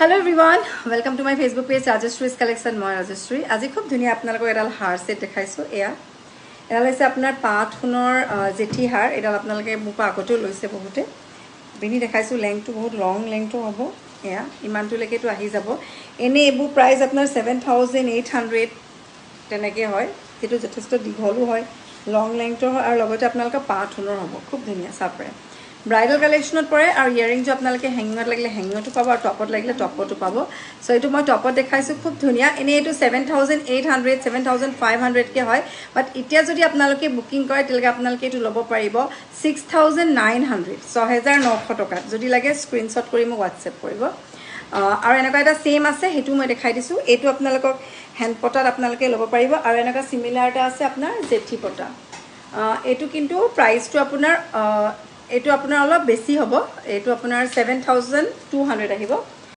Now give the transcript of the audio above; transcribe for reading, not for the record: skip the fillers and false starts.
Hello everyone, welcome to my Facebook page Rajeshree's Collection. মই ৰাজশ্ৰী আজি খুব ধুনীয়া আপোনালোকক এডাল হাৰ সেট দেখাইছো এয়া এডাল হৈছে আপোনাৰ পাট সোণৰ জেঠি হাৰ এডাল আপোনালোকে মুপা আগতে লৈছে বহুতে বিনি দেখাইছো লেংথটো বহুত লং লেংথটো হ'ব এয়া ইমানটো লেকেটো আহি যাব এনে এবু প্ৰাইস আপোনাৰ 7800 তেনেকে হয় যেটো যথেষ্ট দীঘলু হয় লং লেংথটো হয় আৰু লগতে আপোনালোকৰ পাট সোণৰ হ'ব খুব ধুনীয়া সাপৰে ব্ৰাইডাল কালেকশনত পৰে আৰু ইয়াৰিং যে আপোনালোকে হেংগত লাগিলে হেংগটো পাব আৰু টপত লাগিলে টপটো পাব সো এটো মই টপত দেখাইছো খুব ধুনীয়া এনে এটো 7800 7500 কে হয় বাট এতিয়া যদি আপোনালোকে বুকিং কৰে তেলকে আপোনালোকে এটো লব পাৰিব 6900 টকা যদি লাগে স্ক্ৰিনশ্বট কৰি মোক WhatsApp কৰিব আৰু এনেকা এটা সেম আছে হেতু মই দেখাই দিছো এটো আপোনালোকক হ্যান্ড পটাত আপোনালোকে লব পাৰিব আৰু এনেকা সিমিলাৰ এটা আছে আপোনাৰ জেঠি পটা এটো কিন্তু প্ৰাইসটো আপোনাৰ এটো আপোনাৰ অলপ বেছি হ'ব এটো আপোনাৰ 7200 আহিব